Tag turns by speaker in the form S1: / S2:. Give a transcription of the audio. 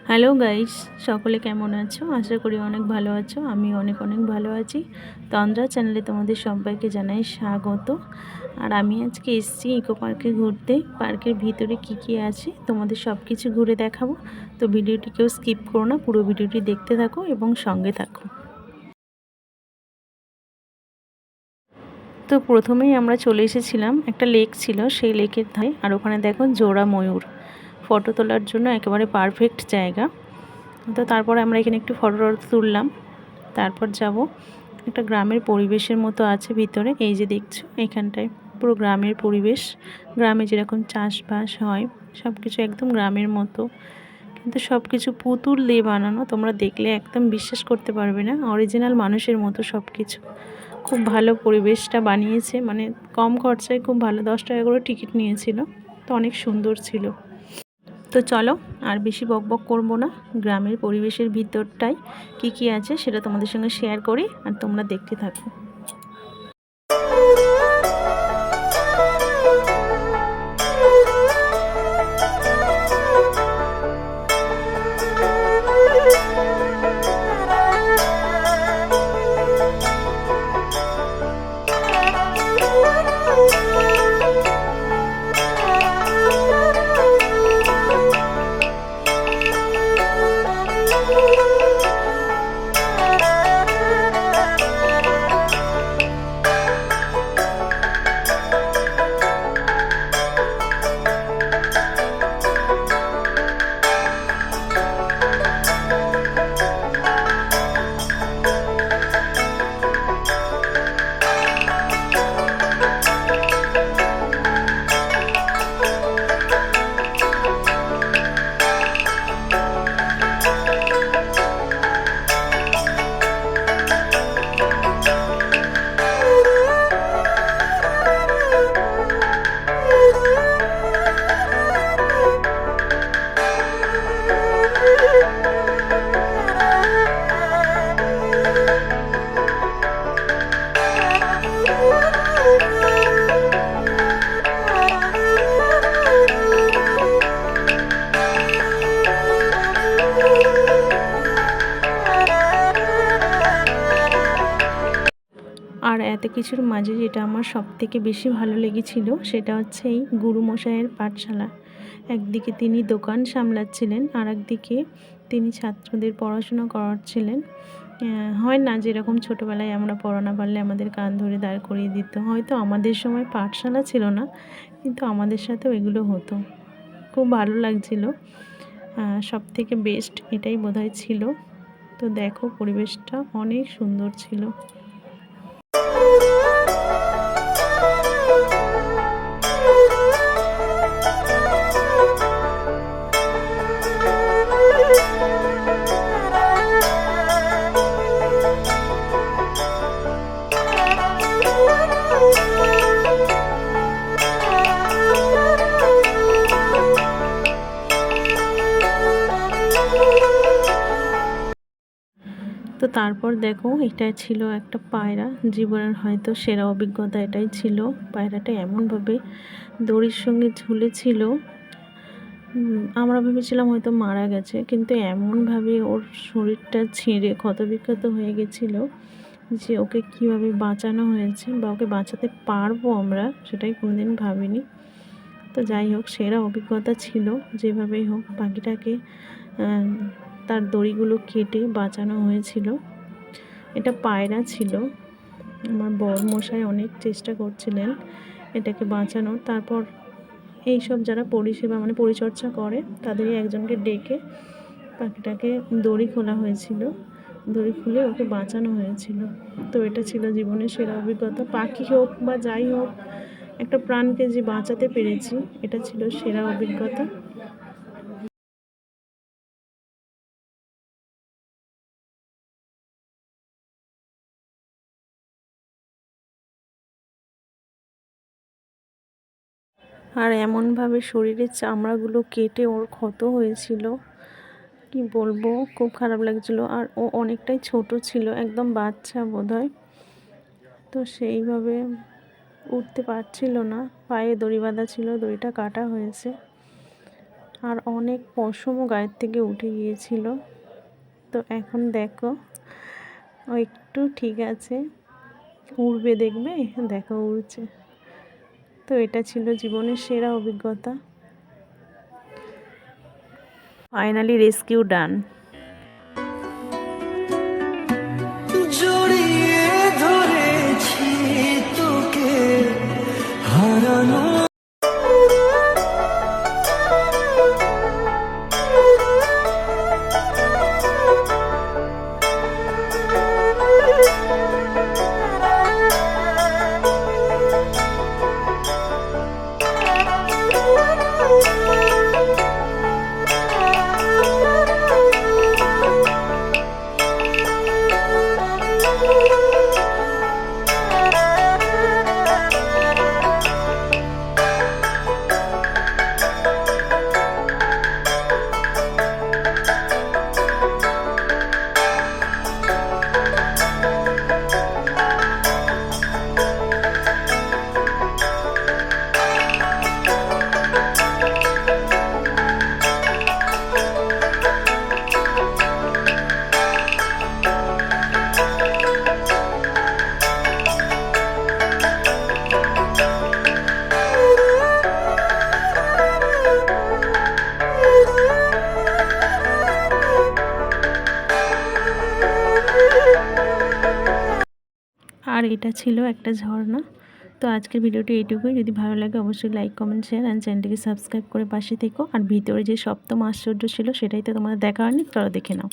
S1: Hello guys, সকলে কেমন আছো? আশা করি অনেক ভালো আছো। আমি অনেক ভালো আছি। তন্দ্রা চ্যানেলে তোমাদের সবাইকে জানাই স্বাগত। আর আমি আজকে এসেছি ইকো পার্কে ঘুরতে। পার্কের ভিতরে কি আছে তোমাদের সব কিছু ঘুরে দেখাবো। তো ভিডিওটি কেউ স্কিপ করো না, পুরো ভিডিওটি দেখতে থাকো এবং সঙ্গে থাকো। তো প্রথমেই আমরা চলে এসেছিলাম, একটা লেক ছিল, সেই লেকের ধারে। আর ওখানে দেখো জোড়া ময়ূর, ফটো তোলার জন্য একেবারে পারফেক্ট জায়গা। তো তারপরে আমরা এখানে একটু ফটো তুললাম। তারপর যাব, একটা গ্রামের পরিবেশের মতো আছে ভিতরে। এই যে দেখছো এখানটায় পুরো গ্রামের পরিবেশ, গ্রামে যেরকম চাষবাস হয় সব কিছু একদম গ্রামের মতো, কিন্তু সব কিছু পুতুল দিয়ে বানানো। তোমরা দেখলে একদম বিশ্বাস করতে পারবে না, অরিজিনাল মানুষের মতো সব কিছু। খুব ভালো পরিবেশটা বানিয়েছে, মানে কম খরচায় খুব ভালো। 10 টাকা করে টিকিট নিয়েছিল, তো অনেক সুন্দর ছিল। তো চলো আর বেশি বকবক করব না, গ্রামের পরিবেশের ভিতরটাই কি আছে সেটা তোমাদের সঙ্গে শেয়ার করি, আর তোমরা দেখতে থাকো। আর এত কিছুর মাঝে যেটা আমার সবথেকে বেশি ভালো লেগেছিল সেটা হচ্ছে এই গুরুমশাইয়ের পাঠশালা। একদিকে তিনি দোকান সামলাচ্ছিলেন, আর একদিকে তিনি ছাত্রদের পড়াশোনা করাচ্ছিলেন। হয় না যেরকম ছোটোবেলায় আমরা পড়া না পারলে আমাদের কান ধরে দাঁড় করিয়ে দিত, হয়তো আমাদের সময় পাঠশালা ছিল না, কিন্তু আমাদের সাথেও এগুলো হতো। খুব ভালো লাগছিল, সবথেকে বেস্ট এটাই বোধহয় ছিল। তো দেখো পরিবেশটা অনেক সুন্দর ছিল। তো তারপর দেখো এটা ছিল একটা পায়রা, জীবনের হয়তো সেরা অভিজ্ঞতা এটাই ছিল। পায়রাটা এমনভাবে দড়ির সঙ্গে ঝুলেছিল, আমরা ভেবেছিলাম হয়তো মারা গেছে, কিন্তু এমনভাবে ওর শরীরটা ছিঁড়ে ক্ষতবিক্ষত হয়ে গেছিলো যে ওকে কিভাবে বাঁচানো হয়েছে বা ওকে বাঁচাতে পারবো আমরা, সেটাই কোনোদিন ভাবিনি। তো যাই হোক, সেরা অভিজ্ঞতা ছিল। যেভাবেই হোক পাখিটাকে তার দড়িগুলো কেটে বাঁচানো হয়েছিল। এটা পায়রা ছিল। আমার বরমশাই অনেক চেষ্টা করছিলেন এটাকে বাঁচানোর। তারপর এইসব যারা পরিষেবা মানে পরিচর্যা করে তাদেরই একজনকে ডেকে পাখিটাকে দড়ি খোলা হয়েছিল, দড়ি খুলে ওকে বাঁচানো হয়েছিল। তো এটা ছিল জীবনের সেরা অভিজ্ঞতা। পাখি হোক বা যাই হোক, একটা প্রাণকে যে বাঁচাতে পেরেছি, এটা ছিল সেরা অভিজ্ঞতা। আর এমনভাবে শরীরের চামড়াগুলো কেটে ওর ক্ষত হয়েছিল, কি বলবো, খুব খারাপ লাগছিল। আর ও অনেকটাই ছোট ছিল, একদম বাচ্চা বোধহয়। তো সেইভাবে উঠতে পারছিল না, পায়ে দড়ি বাঁধা ছিল, দড়িটা কাটা হয়েছে। আর অনেক পশমও গায়ের থেকে উঠে গিয়েছিল। তো এখন দেখো ও একটু ঠিক আছে, উড়বে, দেখবে, দেখো উড়ছে। তো এটা ছিল জীবনের সেরা অভিজ্ঞতা। ফাইনালি রেস্কিউ ডান।
S2: জড়িয়ে ধরেছি তোকে হারানো।
S1: আর এটা ছিল একটা ঝর্ণা। তো আজকের ভিডিওটি এইটুকুই। যদি ভালো লাগে অবশ্যই লাইক, কমেন্ট, শেয়ার অ্যান্ড চ্যানেলটিকে সাবস্ক্রাইব করে পাশে থেকো। আর ভিতরে যে সপ্তম আশ্চর্য ছিল সেটাই তো তোমাদের দেখা হয়নি, চলো দেখে নাও।